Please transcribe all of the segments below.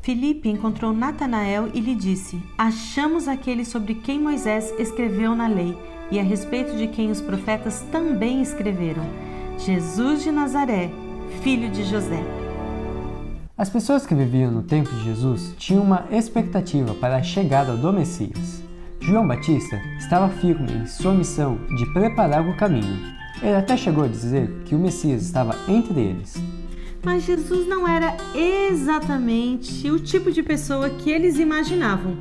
Filipe encontrou Natanael e lhe disse: achamos aquele sobre quem Moisés escreveu na lei e a respeito de quem os profetas também escreveram, Jesus de Nazaré, filho de José. As pessoas que viviam no tempo de Jesus tinham uma expectativa para a chegada do Messias. João Batista estava firme em sua missão de preparar o caminho. Ele até chegou a dizer que o Messias estava entre eles. Mas Jesus não era exatamente o tipo de pessoa que eles imaginavam.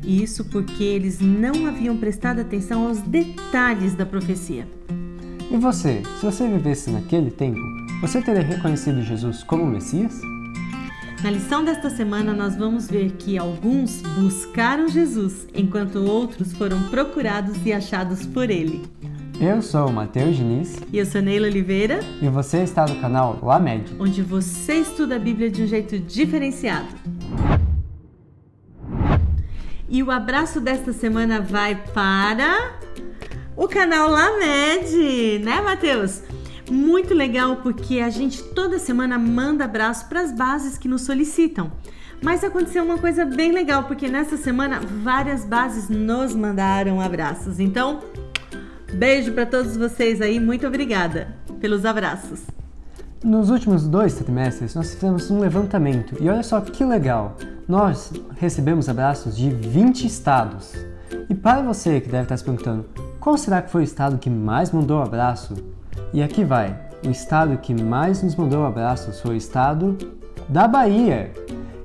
Isso porque eles não haviam prestado atenção aos detalhes da profecia. E você, se você vivesse naquele tempo, você teria reconhecido Jesus como o Messias? Na lição desta semana nós vamos ver que alguns buscaram Jesus, enquanto outros foram procurados e achados por ele. Eu sou o Matheus Diniz. E eu sou Neila Oliveira. E você está no canal LAMED, onde você estuda a Bíblia de um jeito diferenciado. E o abraço desta semana vai para o canal LAMED, né, Matheus? Muito legal porque a gente toda semana manda abraço para as bases que nos solicitam. Mas aconteceu uma coisa bem legal, porque nessa semana várias bases nos mandaram abraços. Então, beijo para todos vocês aí, muito obrigada pelos abraços. Nos últimos 2 trimestres nós fizemos um levantamento e olha só que legal, nós recebemos abraços de 20 estados. E para você que deve estar se perguntando, qual será que foi o estado que mais mandou abraço? E aqui vai, o estado que mais nos mandou abraços foi o estado da Bahia.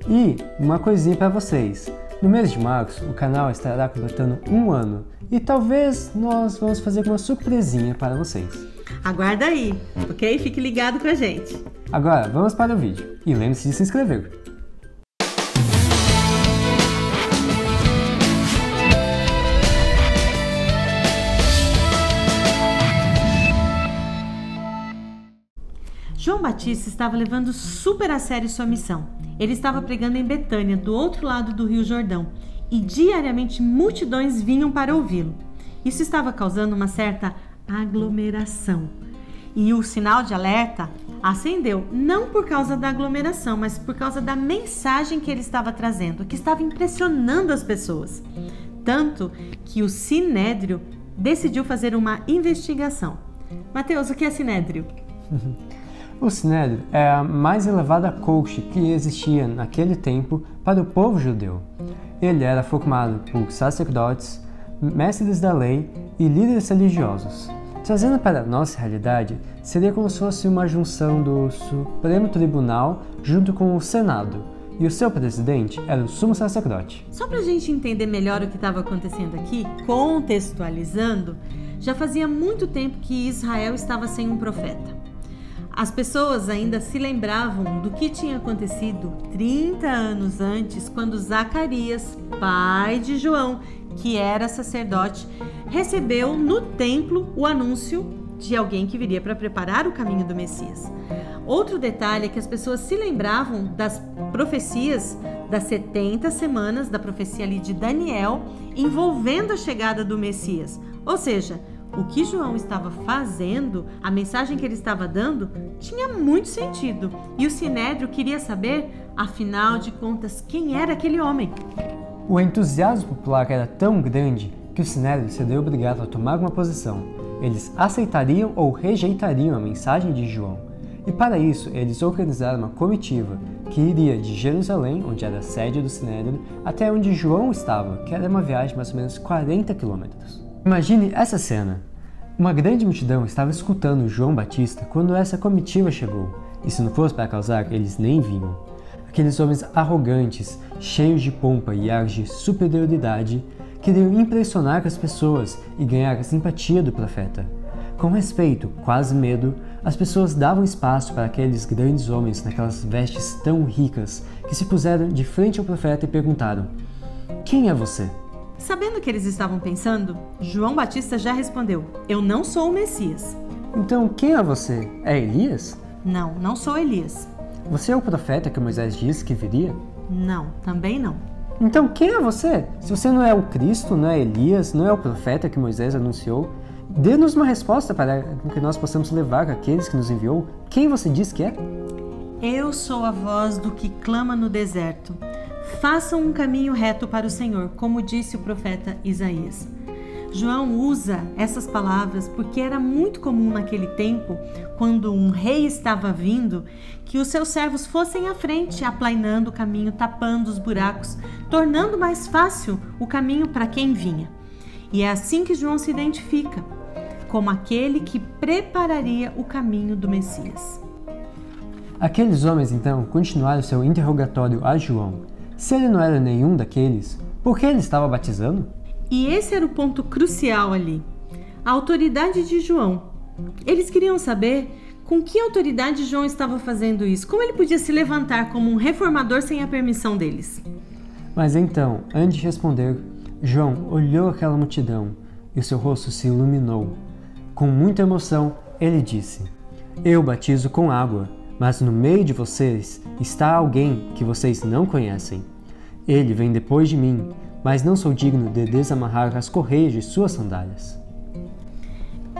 E uma coisinha para vocês, no mês de março o canal estará completando 1 ano e talvez nós vamos fazer uma surpresinha para vocês. Aguarda aí, ok? Fique ligado com a gente. Agora vamos para o vídeo e lembre-se de se inscrever. João Batista estava levando super a sério sua missão. Ele estava pregando em Betânia, do outro lado do Rio Jordão, e diariamente multidões vinham para ouvi-lo. Isso estava causando uma certa aglomeração. E o sinal de alerta acendeu, não por causa da aglomeração, mas por causa da mensagem que ele estava trazendo, que estava impressionando as pessoas. Tanto que o Sinédrio decidiu fazer uma investigação. Mateus, o que é Sinédrio? O Sinédrio é a mais elevada corte que existia naquele tempo para o povo judeu. Ele era formado por sacerdotes, mestres da lei e líderes religiosos. Trazendo para a nossa realidade, seria como se fosse uma junção do Supremo Tribunal junto com o Senado, e o seu presidente era o sumo sacerdote. Só para a gente entender melhor o que estava acontecendo aqui, contextualizando, já fazia muito tempo que Israel estava sem um profeta. As pessoas ainda se lembravam do que tinha acontecido 30 anos antes, quando Zacarias, pai de João, que era sacerdote, recebeu no templo o anúncio de alguém que viria para preparar o caminho do Messias. Outro detalhe é que as pessoas se lembravam das profecias das 70 semanas, da profecia ali de Daniel, envolvendo a chegada do Messias. Ou seja, o que João estava fazendo, a mensagem que ele estava dando, tinha muito sentido. E o Sinédrio queria saber, afinal de contas, quem era aquele homem. O entusiasmo popular era tão grande que o Sinédrio se deu obrigado a tomar uma posição. Eles aceitariam ou rejeitariam a mensagem de João. E para isso, eles organizaram uma comitiva que iria de Jerusalém, onde era a sede do Sinédrio, até onde João estava, que era uma viagem de mais ou menos 40 quilômetros. Imagine essa cena. Uma grande multidão estava escutando João Batista quando essa comitiva chegou, e se não fosse para causar, eles nem vinham. Aqueles homens arrogantes, cheios de pompa e ar de superioridade, queriam impressionar as pessoas e ganhar a simpatia do profeta. Com respeito, quase medo, as pessoas davam espaço para aqueles grandes homens naquelas vestes tão ricas que se puseram de frente ao profeta e perguntaram: "Quem é você?" Sabendo o que eles estavam pensando, João Batista já respondeu: "Eu não sou o Messias." "Então, quem é você? É Elias?" "Não, não sou Elias." "Você é o profeta que Moisés disse que viria?" "Não, também não." "Então, quem é você? Se você não é o Cristo, não é Elias, não é o profeta que Moisés anunciou, dê-nos uma resposta para que nós possamos levar àqueles que nos enviou. Quem você diz que é?" "Eu sou a voz do que clama no deserto. façam um caminho reto para o Senhor, como disse o profeta Isaías. João usa essas palavras porque era muito comum naquele tempo, quando um rei estava vindo, que os seus servos fossem à frente, aplainando o caminho, tapando os buracos, tornando mais fácil o caminho para quem vinha. E é assim que João se identifica, como aquele que prepararia o caminho do Messias. Aqueles homens então continuaram seu interrogatório a João. Se ele não era nenhum daqueles, por que ele estava batizando? E esse era o ponto crucial ali. A autoridade de João. Eles queriam saber com que autoridade João estava fazendo isso. Como ele podia se levantar como um reformador sem a permissão deles? Mas então, antes de responder, João olhou aquela multidão e o seu rosto se iluminou. Com muita emoção, ele disse: Eu batizo com água, mas no meio de vocês está alguém que vocês não conhecem. Ele vem depois de mim, mas não sou digno de desamarrar as correias de suas sandálias.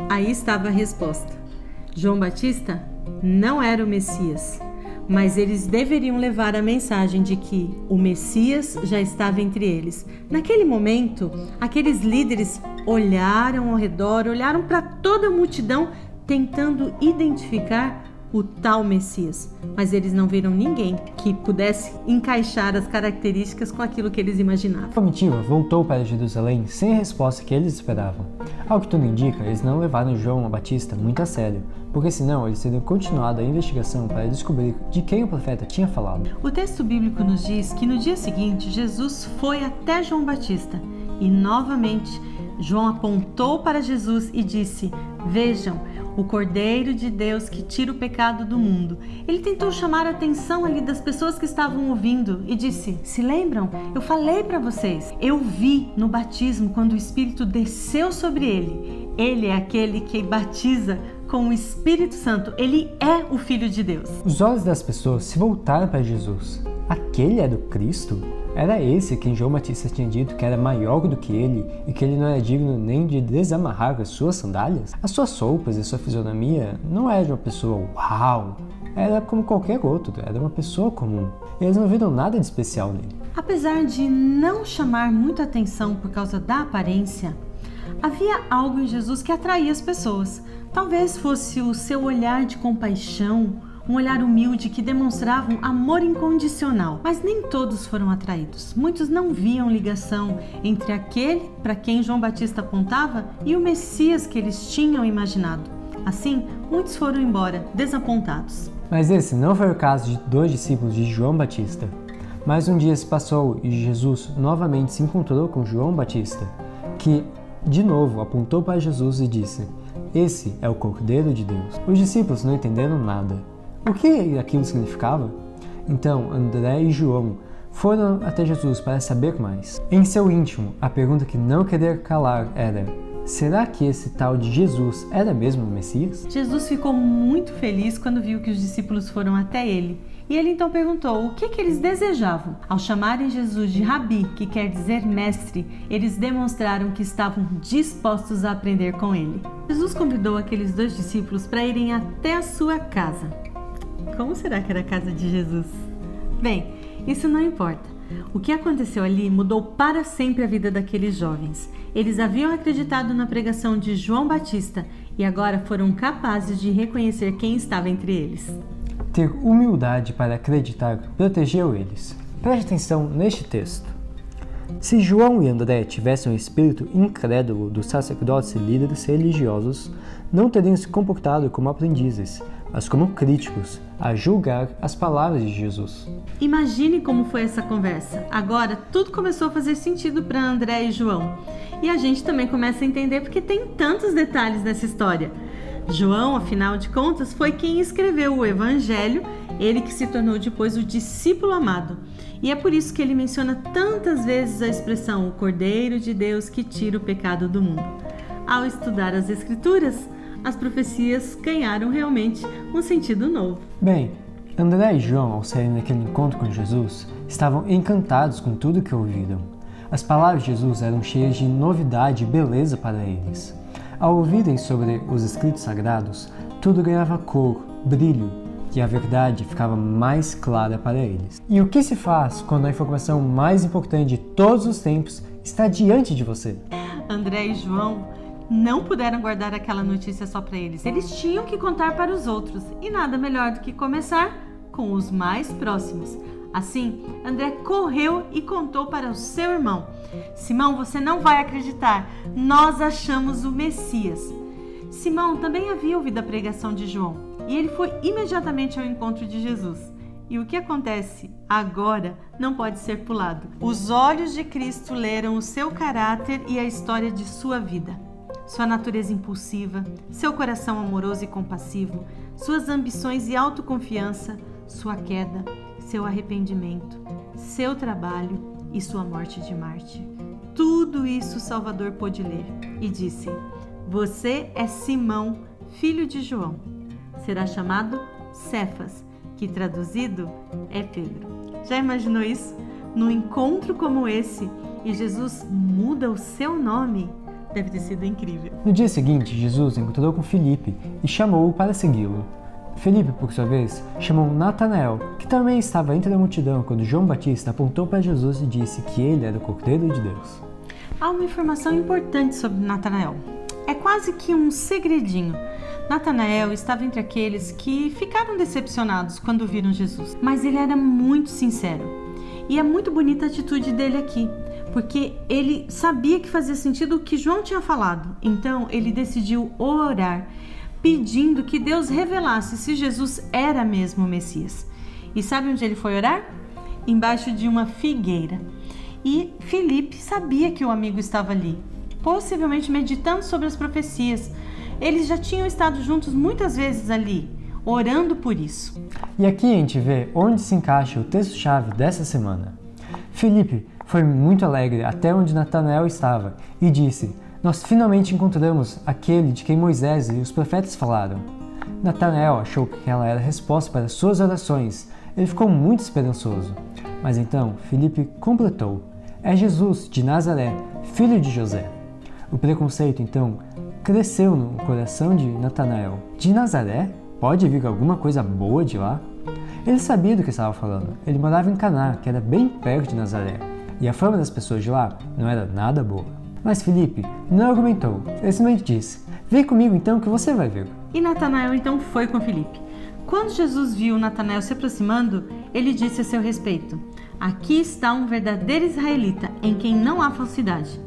Aí estava a resposta. João Batista não era o Messias, mas eles deveriam levar a mensagem de que o Messias já estava entre eles. Naquele momento, aqueles líderes olharam ao redor, olharam para toda a multidão, tentando identificar o tal Messias, mas eles não viram ninguém que pudesse encaixar as características com aquilo que eles imaginavam. A comitiva voltou para Jerusalém sem a resposta que eles esperavam. Ao que tudo indica, eles não levaram João Batista muito a sério, porque senão eles teriam continuado a investigação para descobrir de quem o profeta tinha falado. O texto bíblico nos diz que no dia seguinte Jesus foi até João Batista e novamente João apontou para Jesus e disse: Vejam, o Cordeiro de Deus que tira o pecado do mundo. Ele tentou chamar a atenção ali das pessoas que estavam ouvindo e disse: Se lembram? Eu falei para vocês. Eu vi no batismo quando o Espírito desceu sobre ele. Ele é aquele que batiza com o Espírito Santo. Ele é o Filho de Deus. Os olhos das pessoas se voltaram para Jesus. Aquele era o Cristo? Era esse quem João Batista tinha dito que era maior do que ele e que ele não era digno nem de desamarrar as suas sandálias? As suas roupas e sua fisionomia não era de uma pessoa uau, era como qualquer outro, era uma pessoa comum. Eles não viram nada de especial nele. Apesar de não chamar muita atenção por causa da aparência, havia algo em Jesus que atraía as pessoas. Talvez fosse o seu olhar de compaixão, um olhar humilde que demonstrava um amor incondicional. Mas nem todos foram atraídos. Muitos não viam ligação entre aquele para quem João Batista apontava e o Messias que eles tinham imaginado. Assim, muitos foram embora, desapontados. Mas esse não foi o caso de 2 discípulos de João Batista. Mais um dia se passou e Jesus novamente se encontrou com João Batista, que de novo apontou para Jesus e disse: Esse é o Cordeiro de Deus. Os discípulos não entenderam nada. O que aquilo significava? Então André e João foram até Jesus para saber mais. Em seu íntimo, a pergunta que não queria calar era: será que esse tal de Jesus era mesmo o Messias? Jesus ficou muito feliz quando viu que os discípulos foram até ele. E ele então perguntou o que eles desejavam. Ao chamarem Jesus de Rabi, que quer dizer mestre, eles demonstraram que estavam dispostos a aprender com ele. Jesus convidou aqueles 2 discípulos para irem até a sua casa. Como será que era a casa de Jesus? Bem, isso não importa. O que aconteceu ali mudou para sempre a vida daqueles jovens. Eles haviam acreditado na pregação de João Batista e agora foram capazes de reconhecer quem estava entre eles. Ter humildade para acreditar protegeu eles. Preste atenção neste texto. Se João e André tivessem o espírito incrédulo dos sacerdotes e líderes religiosos, não teriam se comportado como aprendizes, mas como críticos, a julgar as palavras de Jesus. Imagine como foi essa conversa. Agora tudo começou a fazer sentido para André e João. E a gente também começa a entender porque tem tantos detalhes nessa história. João, afinal de contas, foi quem escreveu o Evangelho, ele que se tornou depois o discípulo amado. E é por isso que ele menciona tantas vezes a expressão o Cordeiro de Deus que tira o pecado do mundo. Ao estudar as Escrituras, as profecias ganharam realmente um sentido novo. Bem, André e João, ao saírem daquele encontro com Jesus, estavam encantados com tudo que ouviram. As palavras de Jesus eram cheias de novidade e beleza para eles. Ao ouvirem sobre os escritos sagrados, tudo ganhava cor, brilho. e a verdade ficava mais clara para eles. E o que se faz quando a informação mais importante de todos os tempos está diante de você? André e João não puderam guardar aquela notícia só para eles. Eles tinham que contar para os outros. E nada melhor do que começar com os mais próximos. Assim, André correu e contou para o seu irmão: Simão, você não vai acreditar, nós achamos o Messias. Simão também havia ouvido a pregação de João e ele foi imediatamente ao encontro de Jesus. E o que acontece agora não pode ser pulado. Os olhos de Cristo leram o seu caráter e a história de sua vida. Sua natureza impulsiva, seu coração amoroso e compassivo, suas ambições e autoconfiança, sua queda, seu arrependimento, seu trabalho e sua morte de mártir. Tudo isso o Salvador pôde ler e disse: você é Simão, filho de João. Será chamado Cefas, que traduzido é Pedro. Já imaginou isso? Num encontro como esse, e Jesus muda o seu nome? Deve ter sido incrível. No dia seguinte, Jesus encontrou com Filipe e chamou-o para segui-lo. Filipe, por sua vez, chamou Natanael, que também estava entre a multidão quando João Batista apontou para Jesus e disse que ele era o Cordeiro de Deus. Há uma informação importante sobre Natanael. É quase que um segredinho. Natanael estava entre aqueles que ficaram decepcionados quando viram Jesus, mas ele era muito sincero. E é muito bonita a atitude dele aqui, porque ele sabia que fazia sentido o que João tinha falado. Então ele decidiu orar, pedindo que Deus revelasse se Jesus era mesmo o Messias. E sabe onde ele foi orar? Embaixo de uma figueira. E Filipe sabia que o amigo estava ali, possivelmente meditando sobre as profecias. Eles já tinham estado juntos muitas vezes ali, orando por isso. E aqui a gente vê onde se encaixa o texto-chave dessa semana. Filipe foi muito alegre até onde Natanael estava e disse: nós finalmente encontramos aquele de quem Moisés e os profetas falaram. Natanael achou que aquela era a resposta para suas orações. Ele ficou muito esperançoso. Mas então Filipe completou: é Jesus de Nazaré, filho de José. O preconceito então cresceu no coração de Natanael. De Nazaré? Pode vir alguma coisa boa de lá? Ele sabia do que estava falando. Ele morava em Caná, que era bem perto de Nazaré, e a fama das pessoas de lá não era nada boa. Mas Filipe não argumentou. Ele simplesmente disse: vem comigo então que você vai ver. E Natanael então foi com Filipe. Quando Jesus viu Natanael se aproximando, ele disse a seu respeito: aqui está um verdadeiro israelita, em quem não há falsidade.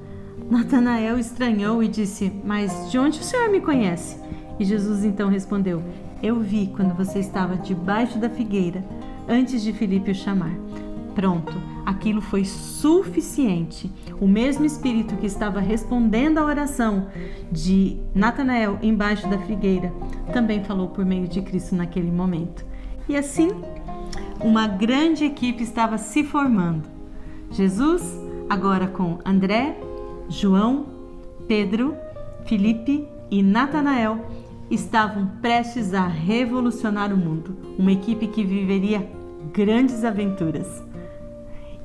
Natanael estranhou e disse: mas de onde o Senhor me conhece? E Jesus então respondeu: eu vi quando você estava debaixo da figueira, antes de Filipe o chamar. Pronto, aquilo foi suficiente. O mesmo Espírito que estava respondendo à oração de Natanael embaixo da figueira também falou por meio de Cristo naquele momento. E assim, uma grande equipe estava se formando. Jesus, agora com André, João, Pedro, Filipe e Natanael, estavam prestes a revolucionar o mundo. Uma equipe que viveria grandes aventuras.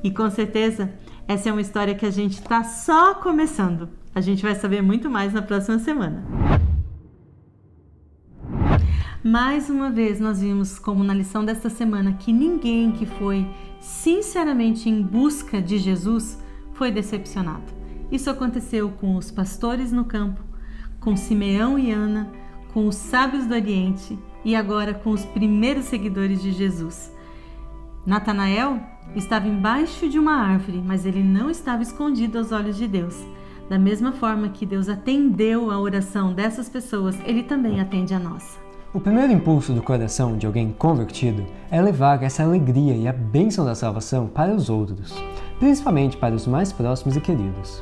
E com certeza, essa é uma história que a gente está só começando. A gente vai saber muito mais na próxima semana. Mais uma vez, nós vimos, como na lição desta semana, que ninguém que foi sinceramente em busca de Jesus foi decepcionado. Isso aconteceu com os pastores no campo, com Simeão e Ana, com os sábios do Oriente e agora com os primeiros seguidores de Jesus. Natanael estava embaixo de uma árvore, mas ele não estava escondido aos olhos de Deus. Da mesma forma que Deus atendeu a oração dessas pessoas, Ele também atende a nossa. O primeiro impulso do coração de alguém convertido é levar essa alegria e a bênção da salvação para os outros, principalmente para os mais próximos e queridos.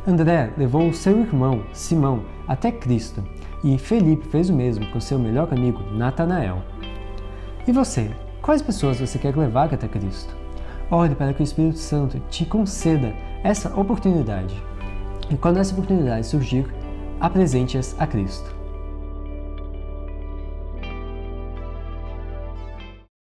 André levou o seu irmão, Simão, até Cristo, e Felipe fez o mesmo com seu melhor amigo, Natanael. E você? Quais pessoas você quer levar até Cristo? Ore para que o Espírito Santo te conceda essa oportunidade. E quando essa oportunidade surgir, apresente-as a Cristo.